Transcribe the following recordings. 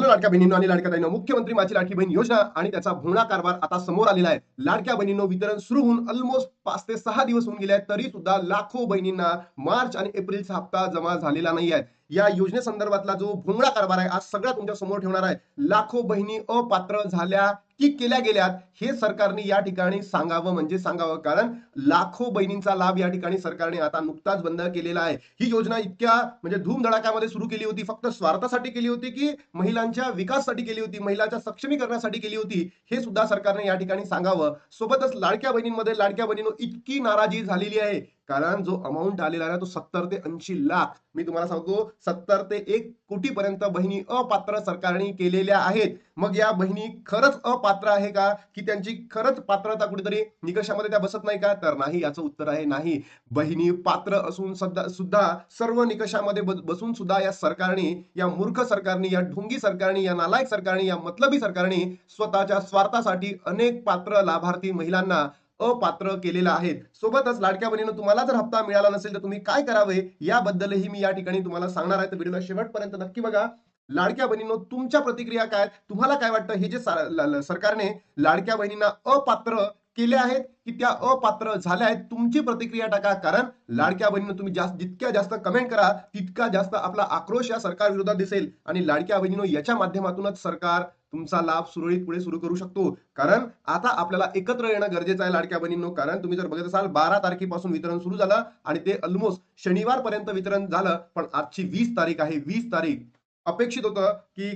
मित्रांनो, लाडक्या बहिणींनो आणि लाडक्या ताईंनो, मुख्यमंत्री माझी लाडकी बहीण योजना आणि त्याचा भोंगळा कारभार आता समोर आलेला आहे. लाडक्या बहिणींनो, वितरण सुरू होऊन ऑलमोस्ट 5 ते 6 दिवस होऊन गेले आहेत, तरी सुद्धा लाखो बहिणींना मार्च आणि एप्रिलचा हप्ता जमा झालेला नाही आहे. या योजनेसंदर्भातला जो भोंगळा कारभार आहे, आज सगळा तुमच्या समोर ठेवणार आहे. लाखो बहिणी अपात्र झाल्या की केल्या गेल्यात, हे सरकारने या ठिकाणी सांगावं म्हणजे सांगावं. कारण लाखो बहिणींचा लाभ या ठिकाणी सरकारने आता नुकताच बंद केलेला आहे. ही योजना इतक्या म्हणजे धूमधडाक्यामध्ये सुरू केली होती, फक्त स्वार्थासाठी केली होती की महिलांच्या विकासासाठी केली होती, महिलांच्या सक्षमीकरणासाठी केली होती, हे सुद्धा सरकारने या ठिकाणी सांगावं. सोबतच लाडक्या बहिणींमध्ये लाडक्या बहिणींनो इतकी नाराजी झालेली आहे, कारण जो अमाऊंट आलेला आहे तो 70 ते 80 लाख, मी तुम्हाला सांगतो 70 ते 1 कोटी पर्यंत बहिणी अपात्र सरकारने केलेल्या आहेत. मग या बहिणी खरंच अपात्र आहे का, की त्यांची खरंच पात्रता कुठेतरी निकषामध्ये त्या बसत नाही का? तर नाही, याचं उत्तर आहे नाही. बहिणी पात्र असून सुद्धा सर्व निकषामध्ये बसून सुद्धा या सरकारने, या मूर्ख सरकारने, या ढोंगी सरकारने, या नालायक सरकारने, या मतलबी सरकारने स्वतःच्या स्वार्थासाठी अनेक पात्र लाभार्थी महिलांना अपात्र केलेला आहे. सोबतच लाडक्या बहिणींनो, तुम्हाला जर हप्ता मिळाला नसेल तर तुम्ही काय करावे याबद्दलही मी या ठिकाणी तुम्हाला सांगणार आहे. तर व्हिडिओला शेवटपर्यंत नक्की बघा. लाडक्या बहिणींनो, तुमच्या प्रतिक्रिया काय, तुम्हाला काय वाटतं, हे जे सरकारने लाडक्या बहिणींना अपात्र केले आहेत की त्या अपात्र झाल्या आहेत, तुमची प्रतिक्रिया टाका. कारण लाडक्या बहिणींनो, तुम्ही जितक्या जास्त कमेंट करा तितका जास्त आपला आक्रोश या सरकार विरोधात दिसेल आणि लाडक्या बहिणींनो, याच्या माध्यमातूनच सरकार तुमचा लाभ सुरळीत पुढे सुरू करू शकतो. कारण आता आपल्याला एकत्र येणं गरजेचं आहे लाडक्या बहिणींनो. कारण तुम्ही जर बघत असाल, 12 तारखेपासून वितरण सुरू झालं आणि ते ऑलमोस्ट शनिवारपर्यंत वितरण झालं, पण आजची 20 तारीख आहे. 20 तारीख अपेक्षित होतं की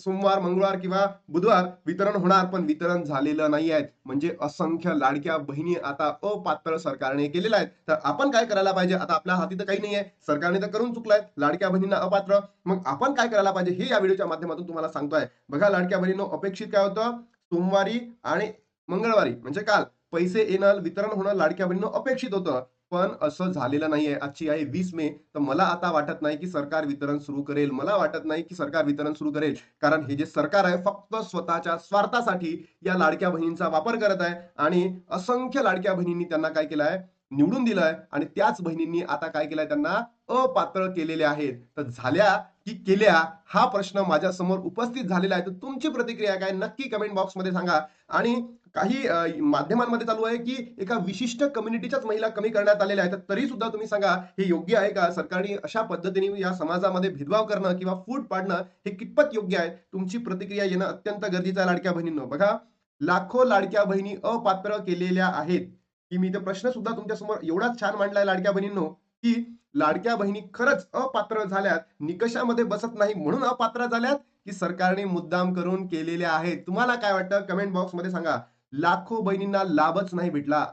सोमवार, मंगळवार किंवा बुधवार वितरण होणार, पण वितरण झालेलं नाही आहे. म्हणजे असंख्य लाडक्या बहिणी आता अपात्र सरकारने केलेल्या आहेत. तर आपण काय करायला पाहिजे? आता आपल्या हाती तर काही नाहीये, सरकारने तर करून चुकलाय लाडक्या बहिणींना अपात्र. मग आपण काय करायला पाहिजे हे या व्हिडिओच्या माध्यमातून तुम्हाला सांगतोय. बघा लाडक्या बहिणींनो, अपेक्षित काय होतं, सोमवारी आणि मंगळवारी म्हणजे काल पैसे येणं, वितरण होणं लाडक्या बहिणींनो अपेक्षित होतं. पण असं झालेलं नाहीये. आजची आहे 20 मे, तर मला आता वाटत नाही की सरकार वितरण सुरू करेल. मला वाटत नाही की सरकार वितरण सुरू करेल. कारण हे जे सरकार आहे, फक्त स्वतःच्या स्वार्थासाठी या लाडक्या बहिणींचा वापर करत आहे आणि असंख्य लाडक्या बहिणींनी त्यांना काय केलं आहे, निवडून दिलंय आणि त्याच बहिणींनी आता काय केलंय, त्यांना अपात्र केलेले आहेत. तर झाल्या की केल्या, हा प्रश्न माझ्या समोर उपस्थित झालेला आहे. तर तुमची प्रतिक्रिया काय, नक्की कमेंट बॉक्समध्ये सांगा. आणि काही माध्यमांमध्ये चालू आहे की एका विशिष्ट कम्युनिटीच्याच महिला कमी करण्यात आलेल्या आहेत. तरी सुद्धा तुम्ही सांगा, हे योग्य आहे का? सरकारने अशा पद्धतीने या समाजामध्ये भेदभाव करणं किंवा फूट पाडणं हे कितपत योग्य आहे? तुमची प्रतिक्रिया येणं अत्यंत गरजेचं आहे लाडक्या बहिणींनो. बघा, लाखो लाडक्या बहिणी अपात्र केलेल्या आहेत, की मी तो प्रश्न सुद्धा तुमच्या समोर एवढाच छान मांडलाय लाडक्या बहिणींनो, की लाडक्या बहिणी खरंच अपात्र झाल्यात, निकषामध्ये बसत नाही म्हणून अपात्र झाल्यात, की सरकारने मुद्दाम करून केलेल्या आहेत? तुम्हाला काय वाटतं? कमेंट बॉक्समध्ये सांगा. लाखो बहिणींना लाभच नाही भेटला.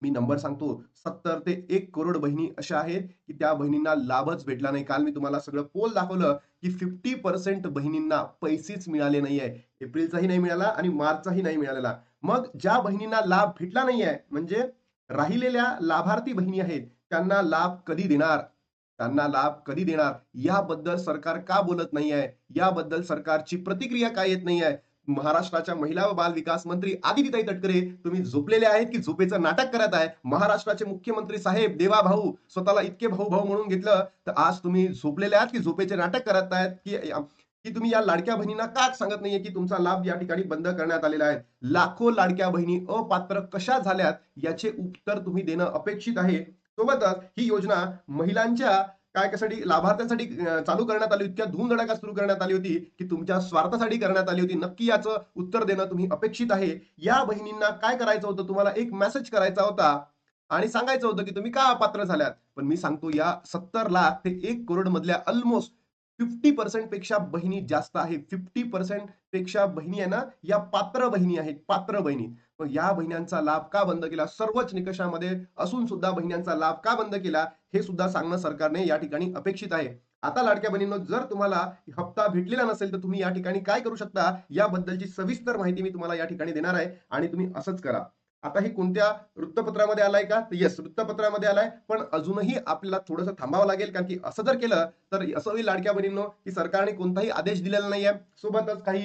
मी नंबर सांगतो, 70 ते 1 करोड बहिणी अशा आहेत की त्या बहिणींना लाभच भेटला नाही. काल मी तुम्हाला सगळं पोल दाखवलं की 50% बहिणींना पैसेच मिळाले नाहीये. एप्रिलचाही नाही मिळाला आणि मार्चचाही नाही मिळालेला. मग ज्या बहिणींना लाभ भेटला नाहीये, म्हणजे राहिलेल्या लाभार्थी बहिणी आहेत, त्यांना लाभ कधी देणार? त्यांना लाभ कधी देणार? याबद्दल सरकार का बोलत नाहीये? याबद्दल सरकारची प्रतिक्रिया का येत नाहीये? महाराष्ट्राच्या महिला व बाल विकास मंत्री आदितीताई तटकरे, तुम्ही झोपलेले आहेत की झोपेचं नाटक करत आहे? महाराष्ट्राचे मुख्यमंत्री साहेब देवा भाऊ, स्वतःला इतके भाऊ भाऊ म्हणून घेतलं, तर आज तुम्ही झोपलेले आहात की झोपेचे नाटक करत आहेत? की तुम्ही या लाडक्या बहिणींना का सांगत नाहीये की तुमचा लाभ या ठिकाणी बंद करण्यात आलेला आहे? लाखो लाडक्या बहिणी अपात्र कशा झाल्यात, याचे उत्तर तुम्ही देणं अपेक्षित आहे. सोबतच ही योजना महिलांच्या काय कशासाठी, लाभार्थ्यांसाठी चालू करण्यात आली, इतक्या धूमधडाक्यात सुरू करण्यात आली होती की तुमच्या स्वार्थासाठी करण्यात आली होती? नक्की याचं उत्तर देणं तुम्ही अपेक्षित आहे. या बहिणींना काय करायचं होतं? तुम्हाला एक मेसेज करायचा होता आणि सांगायचं होतं की तुम्ही का अपात्र झाल्यात. पण मी सांगतो, या 70 लाख ते 1 करोड मधल्या ऑलमोस्ट 50% पेक्षा बहिणी जास्त आहे. 50% पेक्षा बहिणी आहे ना, या पात्र बहिणी आहेत, पात्र बहिणी. मग या बहिण्यांचा लाभ का बंद केला? सर्वच निकषामध्ये असून सुद्धा बहिण्यांचा लाभ का बंद केला? हे सुद्धा सांगणं सरकारने या ठिकाणी अपेक्षित आहे. आता लाडक्या बहिणींनो, जर तुम्हाला हप्ता भेटलेला नसेल तर तुम्ही या ठिकाणी काय करू शकता, याबद्दलची सविस्तर माहिती मी तुम्हाला या ठिकाणी देणार आहे आणि तुम्ही असंच करा. आता हे कोणत्या वृत्तपत्रामध्ये आलाय का? तर येस, वृत्तपत्रामध्ये आलाय. पण अजूनही आपल्याला थोडंसं थांबावं लागेल, कारण की असं जर केलं तर असं होईल लाडक्या बहिणींनो, की सरकारने कोणताही आदेश दिलेला नाहीये. सोबतच काही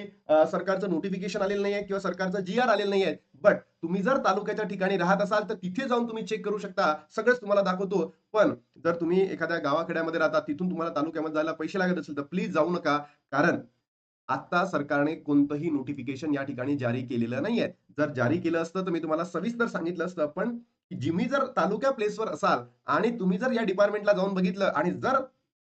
सरकारचं नोटिफिकेशन आलेलं नाहीये किंवा सरकारचं जी-आर आलेलं नाहीये. बट तुम्ही जर तालुक्याच्या ठिकाणी राहत असाल तर तिथे जाऊन तुम्ही चेक करू शकता. सगळंच तुम्हाला दाखवतो. पण जर तुम्ही एखाद्या गावाखेड्यामध्ये राहता, तिथून तुम्हाला तालुक्यामध्ये जायला पैसे लागत असेल तर प्लीज जाऊ नका. कारण आता सरकारने कोणतंही नोटिफिकेशन या ठिकाणी जारी केलेलं नाहीये. जर जारी केलं असतं तर मी तुम्हाला सविस्तर सांगितलं असतं. पण तुम्ही जर तालुका प्लेसवर असाल आणि तुम्ही जर या डिपार्टमेंटला जाऊन बघितलं आणि जर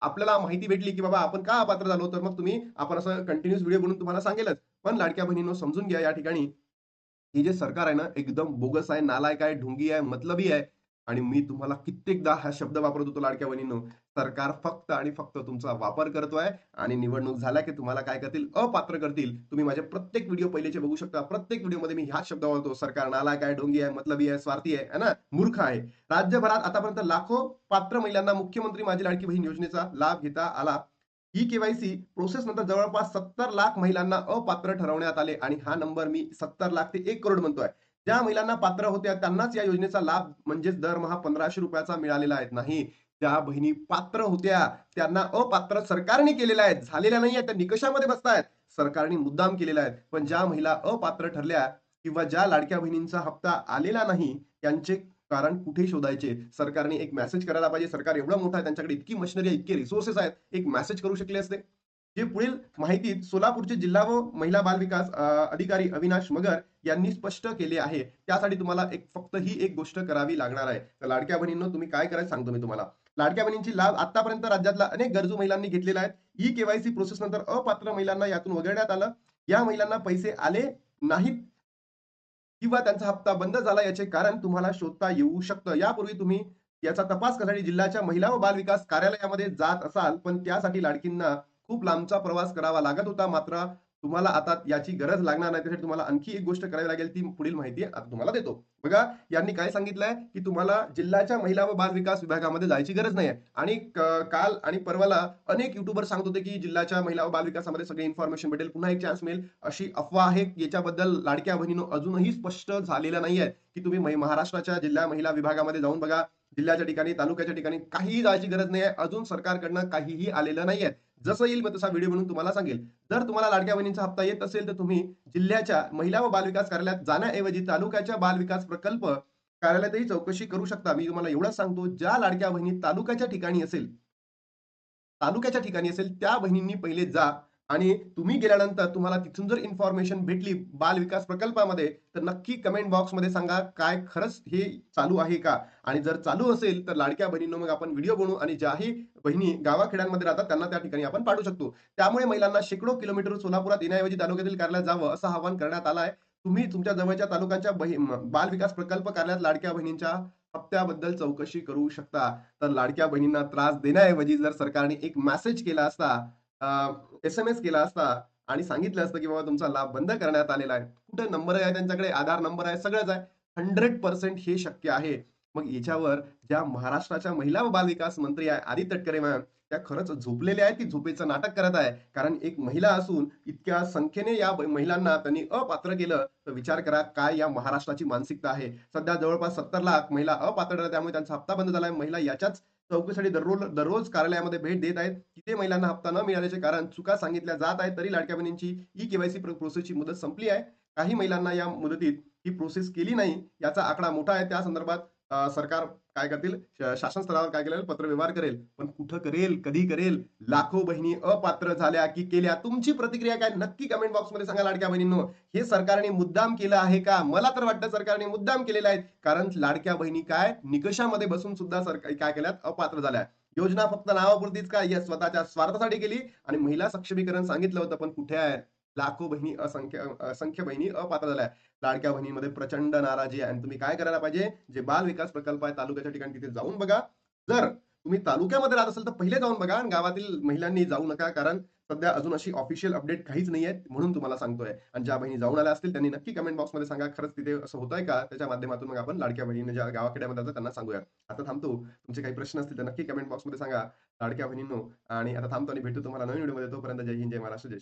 आपल्याला माहिती भेटली, की बाबा आपण का अपात्र झालो, तर मग आपण असं कंटिन्यूअस व्हिडिओ बनवून तुम्हाला सांगेलच. पण लाडक्या बहिणींनो समजून घ्या या ठिकाणी हे जे सरकार आहे ना, एकदम बोगस आहे, नालायक आहे, ढोंगी आहे, मतलबी आहे आणि मी तुम्हाला कित्येकदा हा शब्द वापरत होतो लाडक्या बहिणींनो. सरकार फक्त आणि फक्त तुमचा वापर करतोय आणि निवडणूक झाल्या की तुम्हाला काय करतील? अपात्र करतील. तुम्ही माझे प्रत्येक व्हिडिओ पहिलेचे बघू शकता. प्रत्येक व्हिडिओमध्ये मी हाच शब्द वापरतो. सरकार नालायक आहे, ढोंगी आहे, मतलबी आहे, स्वार्थी आहे, है ना? मूर्ख आहे. राज्यभरात आतापर्यंत लाखो पात्र महिलांना मुख्यमंत्री माझी लाडकी बहीण योजनेचा लाभ घेता आला. ई-के-वाय-सी प्रोसेस नंतर जवळपास 70 लाख महिलांना अपात्र ठरवण्यात आले आणि हा नंबर मी 70 लाख ते 1 करोड म्हणतोय. ज्या महिलांना पात्र होत्या त्यांनाच या योजनेचा लाभ म्हणजेच दरमहा ₹1500 मिळालेला आहे. नाही, त्या बहिणी पात्र होत्या, त्यांना अपात्र सरकारने केलेल्या आहेत. झालेल्या नाहीये, त्या निकषामध्ये बसतायत. सरकारने मुद्दाम केलेला आहे. पण ज्या महिला अपात्र ठरल्या किंवा ज्या लाडक्या बहिणींचा हप्ता आलेला नाही, त्यांचे कारण कुठे शोधायचे? सरकारने एक मेसेज करायला पाहिजे. सरकार एवढं मोठं आहे, त्यांच्याकडे इतकी मशिनरी आहे, इतके रिसोर्सेस आहेत. एक मेसेज करू शकले असते. जे पुढील माहितीत सोलापूरचे जिल्हा व महिला बाल विकास अधिकारी अविनाश मगर यांनी स्पष्ट केले आहे. त्यासाठी तुम्हाला फक्त ही एक गोष्ट करावी लागणार आहे. तर लाडक्या बहिणींनो तुम्ही काय करायचं सांगतो मी तुम्हाला. लाडक्या बहिणींची लाभ आतापर्यंत राज्यातल्या अनेक गरजू महिलांनी घेतलेला आहे. ई-के-वाय-सी प्रोसेस नंतर अपात्र महिलांना यातून वगळण्यात आलं. या महिलांना पैसे आले नाहीत किंवा त्यांचा हप्ता बंद झाला याचे कारण तुम्हाला शोधता येऊ शकतं. यापूर्वी तुम्ही याचा तपास करण्यासाठी जिल्ह्याच्या महिला व बाल विकास कार्यालयामध्ये जात असाल, पण त्यासाठी लाडकींना खूप लांबचा प्रवास करावा लागत होता. मात्र तुम्हाला आता याची गरज लागणार नाही. त्यासाठी तुम्हाला आणखी एक गोष्ट करावी लागेल, ती पुढील माहिती आता तुम्हाला देतो. बघा, यांनी काय सांगितलंय, की तुम्हाला जिल्ह्याच्या महिला व बाल विकास विभागामध्ये जायची गरज नाहीये आणि काल आणि परवाला अनेक युट्यूबर सांगत होते, की जिल्ह्याच्या महिला व बाल विकासामध्ये सगळी इन्फॉर्मेशन भेटेल, पुन्हा एक चान्स मिळेल. अशी अफवा आहे. याच्याबद्दल लाडक्या बहिणींनो अजूनही स्पष्ट झालेलं नाहीये, की तुम्ही महाराष्ट्राच्या जिल्हा महिला विभागामध्ये जाऊन बघा. जिल्ह्याच्या ठिकाणी, तालुक्याच्या ठिकाणी काहीही जायची गरज नाहीये. अजून सरकारकडनं काहीही आलेलं नाहीये. जसं येईल मी तसा व्हिडिओ बनवून तुम्हाला सांगेल. जर तुम्हाला लाडक्या बहिणींचा हप्ता येत असेल, तर तुम्ही जिल्ह्याच्या महिला व बालविकास कार्यालयात जाण्याऐवजी तालुक्याच्या बाल विकास प्रकल्प कार्यालयातही चौकशी करू शकता. मी तुम्हाला एवढंच सांगतो, ज्या लाडक्या बहिणी तालुक्याच्या ठिकाणी असेल, त्या बहिणींनी पहिले जा आणि तुम्ही गेल्यानंतर तुम्हाला तिथून जर इन्फॉर्मेशन भेटली बाल विकास प्रकल्पामध्ये, तर नक्की कमेंट बॉक्समध्ये सांगा, काय खरंच हे चालू आहे का? आणि जर चालू असेल, तर लाडक्या बहिणींनो मग आपण व्हिडिओ बनवू आणि ज्याही बहिणी गावाखेड्यांमध्ये राहतात, त्यांना त्या ठिकाणी आपण पाठवू शकतो. त्यामुळे महिलांना शेकडो किलोमीटर सोलापुरात येण्याऐवजी तालुक्यातील कार्यालयात जावं, असं आवाहन करण्यात आलं आहे. तुम्ही तुमच्या जवळच्या तालुक्यांच्या बाल विकास प्रकल्प कार्यालयात लाडक्या बहिणींच्या हप्त्याबद्दल चौकशी करू शकता. तर लाडक्या बहिणींना त्रास देण्याऐवजी जर सरकारने एक मेसेज केला असता, एस-एम-एस केला असता आणि सांगितलं असतं, की बाबा तुमचा लाभ बंद करण्यात आलेला आहे. कुठे नंबर आहे त्यांच्याकडे, आधार नंबर आहे, सगळंच आहे. 100% हे शक्य आहे. मग याच्यावर ज्या महाराष्ट्राच्या महिला व बालविकास मंत्री आहे आदित्य तटकरे मॅम, त्या खरंच झोपलेल्या आहेत, की झोपेचं नाटक करत आहे. कारण एक महिला असून इतक्या संख्येने या महिलांना त्यांनी अपात्र केलं, तर विचार करा काय या महाराष्ट्राची मानसिकता आहे. सध्या जवळपास 70 लाख महिला अपात्र आहेत, त्यामुळे त्यांचा हप्ता बंद झालाय. महिला याच्याच चौकशीसाठी दररोज कार्यालयामध्ये भेट देत आहेत. तिथे महिलांना हप्ता न मिळाल्याचे कारण चुका सांगितल्या जात आहेत. तरी लाडक्या बहिणींची ई-के-वाय-सी प्रोसेसची मुदत संपली आहे. काही महिलांना या मुदतीत ही प्रोसेस केली नाही. याचा आकडा मोठा आहे. त्या संदर्भात सरकार काय करतील, शासन स्तरावर काय केलेलं पत्रव्यवहार करेल. पण कुठं करेल, कधी करेल? लाखो बहिणी अपात्र झाल्या की केल्या? तुमची प्रतिक्रिया काय नक्की कमेंट बॉक्समध्ये सांगा लाडक्या बहिणींनो. हे सरकारने मुद्दाम केलं आहे का? मला तर वाटतं सरकारने मुद्दाम केलेलं आहे. कारण लाडक्या बहिणी काय निकषामध्ये बसून सुद्धा सरकार काय केल्यात, अपात्र झाल्या. योजना फक्त नावापुरतीच का? या स्वतःच्या स्वार्थासाठी केली आणि महिला सक्षमीकरण सांगितलं होतं, पण कुठे आहे? लाखो बहिणी असंख्य बहिणी अपात्र झाल्या. लाडक्या बहिणीमध्ये प्रचंड नाराजी आहे आणि तुम्ही काय करायला पाहिजे, जे बाल विकास प्रकल्प आहे तालुक्याच्या ठिकाणी तिथे जाऊन बघा. जर तुम्ही तालुक्यामध्ये राहत असाल तर पहिले जाऊन बघा आणि गावातील महिलांनी जाऊ नका. कारण सध्या अजून अशी ऑफिशियल अपडेट काहीच नाहीये, म्हणून तुम्हाला सांगतोय. आणि ज्या बहिणी जाऊन आल्या असतील त्यांनी नक्की कमेंट बॉक्समध्ये सांगा, खरंच तिथे असं होतंय का? त्याच्या माध्यमातून मग आपण लाडक्या बहिणींना ज्या गावाखेड्यामध्ये जातात त्यांना सांगूया. आता थांबतो. तुमचे काही प्रश्न असतील तर नक्की कमेंट बॉक्समध्ये सांगा लाडक्या बहिणींनो. आणि आता थांबतो आणि भेटू तुम्हाला नवीन व्हिडिओमध्ये. तोपर्यंत जय हिंद, जय महाराष्ट्र, जय